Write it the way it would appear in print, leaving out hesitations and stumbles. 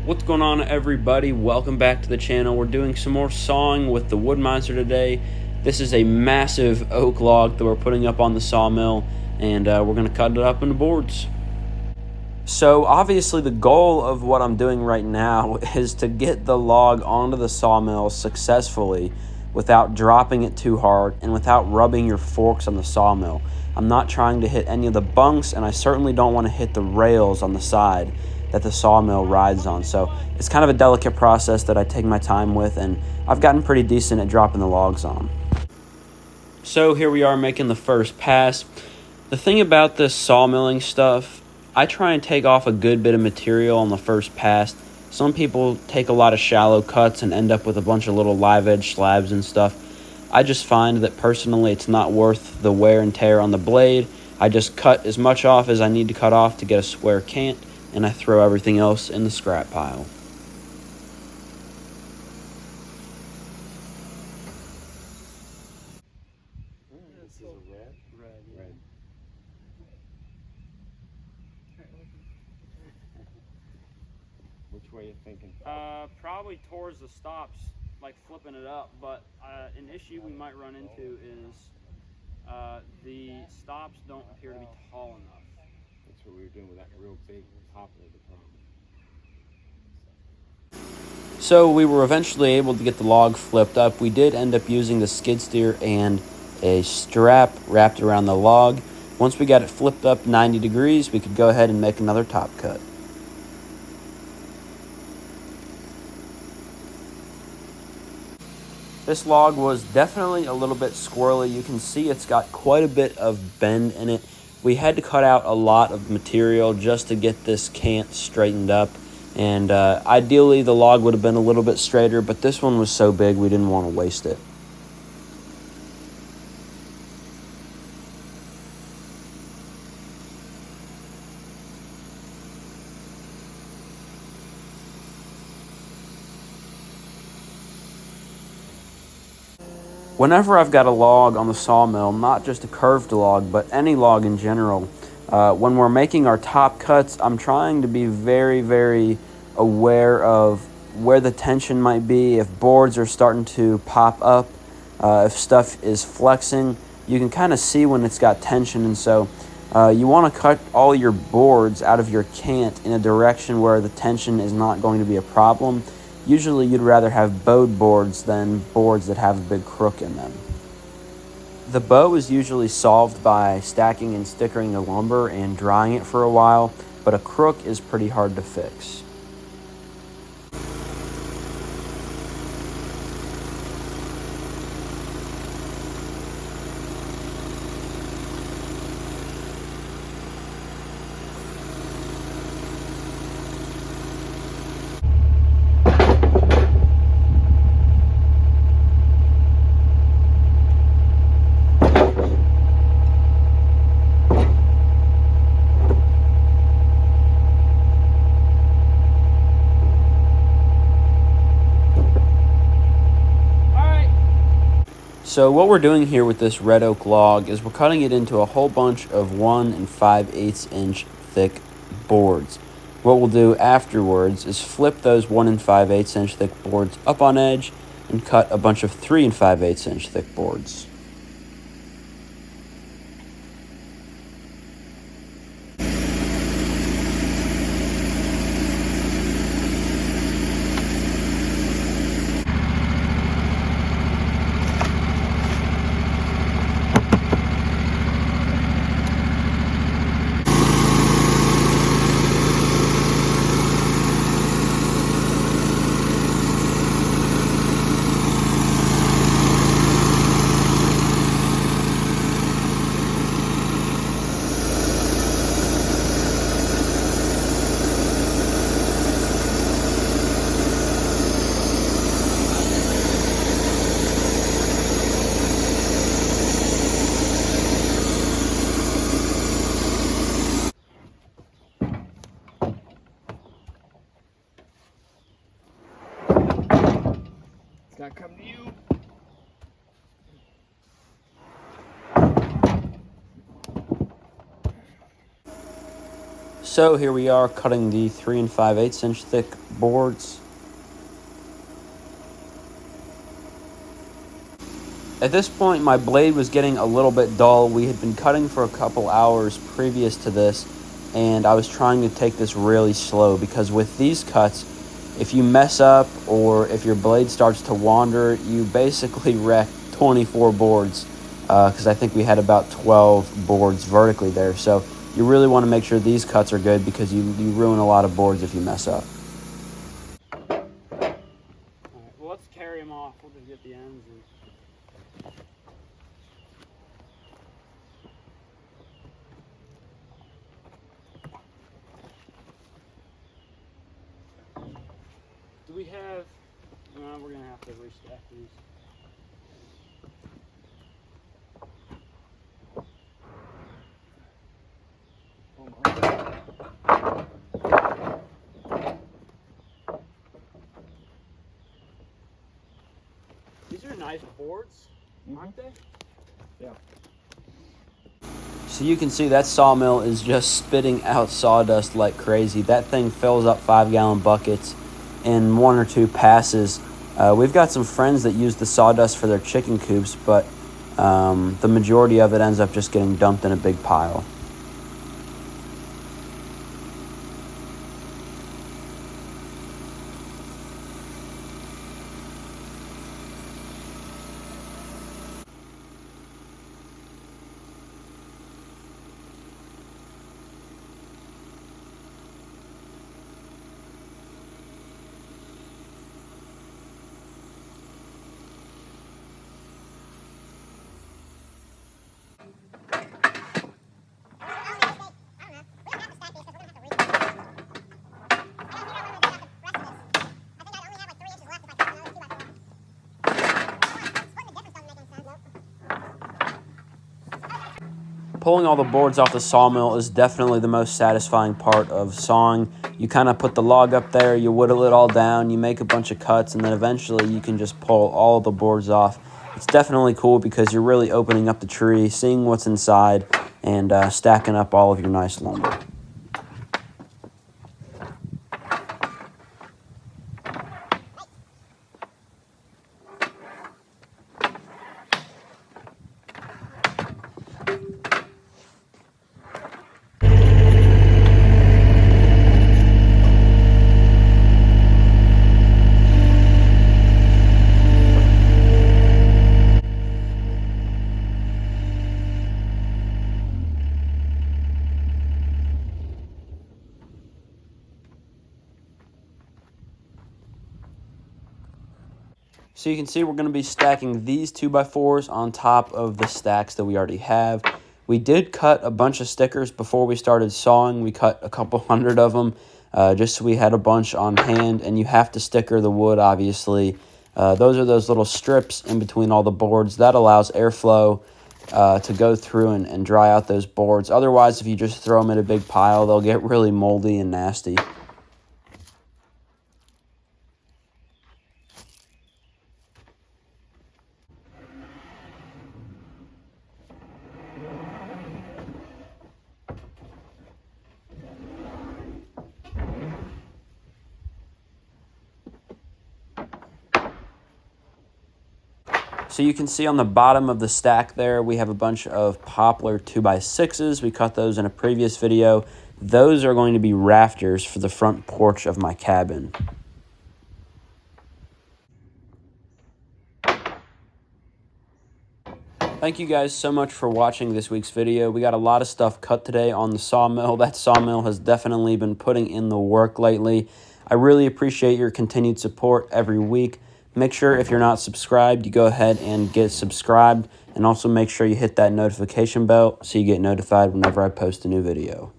What's going on, everybody? Welcome back to the channel. We're doing some more sawing with the Woodmiser today. This is a massive oak log that we're putting up on the sawmill, and we're going to cut it up into boards. So obviously the goal of what I'm doing right now is to get the log onto the sawmill successfully without dropping it too hard and without rubbing your forks on the sawmill. I'm not trying to hit any of the bunks, and I certainly don't want to hit the rails on the side that the sawmill rides on. So it's kind of a delicate process that I take my time with, and I've gotten pretty decent at dropping the logs on. So here we are making the first pass. The thing about this sawmilling stuff, I try and take off a good bit of material on the first pass. Some people take a lot of shallow cuts and end up with a bunch of little live edge slabs and stuff. I just find that personally it's not worth the wear and tear on the blade. I just cut as much off as I need to cut off to get a square cant, and I throw everything else in the scrap pile. This is a red? Red. Which way are you thinking? Probably towards the stops, like flipping it up, but an issue we might run into is the stops don't appear to be tall enough. That's what we were doing with that real big poplar, the problem. So we were eventually able to get the log flipped up. We did end up using the skid steer and a strap wrapped around the log. Once we got it flipped up 90 degrees, we could go ahead and make another top cut. This log was definitely a little bit squirrely. You can see it's got quite a bit of bend in it. We had to cut out a lot of material just to get this cant straightened up. And ideally the log would have been a little bit straighter, but this one was so big we didn't want to waste it. Whenever I've got a log on the sawmill, not just a curved log, but any log in general, when we're making our top cuts, I'm trying to be very, very aware of where the tension might be. If boards are starting to pop up, if stuff is flexing, you can kind of see when it's got tension. And so you want to cut all your boards out of your cant in a direction where the tension is not going to be a problem. Usually you'd rather have bowed boards than boards that have a big crook in them. The bow is usually solved by stacking and stickering the lumber and drying it for a while, but a crook is pretty hard to fix. So what we're doing here with this red oak log is we're cutting it into a whole bunch of 1 5/8 inch thick boards. What we'll do afterwards is flip those 1 5/8 inch thick boards up on edge and cut a bunch of 3 5/8 inch thick boards. Not come to you. So here we are cutting the 3 5/8 inch thick boards. At this point, my blade was getting a little bit dull. We had been cutting for a couple hours previous to this, and I was trying to take this really slow because with these cuts, if you mess up or if your blade starts to wander, you basically wreck 24 boards because I think we had about 12 boards vertically there. So you really want to make sure these cuts are good because you ruin a lot of boards if you mess up. All right, well, let's carry them off. We'll just get the ends. Do we have... No, we're going to have to restack these. These are nice boards, aren't they? Yeah. So you can see that sawmill is just spitting out sawdust like crazy. That thing fills up 5-gallon buckets in 1 or 2 passes. We've got some friends that use the sawdust for their chicken coops, but the majority of it ends up just getting dumped in a big pile. Pulling all the boards off the sawmill is definitely the most satisfying part of sawing. You kind of put the log up there, you whittle it all down, you make a bunch of cuts, and then eventually you can just pull all the boards off. It's definitely cool because you're really opening up the tree, seeing what's inside, and stacking up all of your nice lumber. So you can see we're going to be stacking these 2x4s on top of the stacks that we already have. We did cut a bunch of stickers before we started sawing. We cut a couple hundred of them just so we had a bunch on hand. And you have to sticker the wood, obviously. Those are those little strips in between all the boards. That allows airflow to go through and dry out those boards. Otherwise, if you just throw them in a big pile, they'll get really moldy and nasty. So you can see on the bottom of the stack there, we have a bunch of poplar 2x6s. We cut those in a previous video. Those are going to be rafters for the front porch of my cabin. Thank you guys so much for watching this week's video. We got a lot of stuff cut today on the sawmill. That sawmill has definitely been putting in the work lately. I really appreciate your continued support every week. Make sure if you're not subscribed, you go ahead and get subscribed. And also make sure you hit that notification bell so you get notified whenever I post a new video.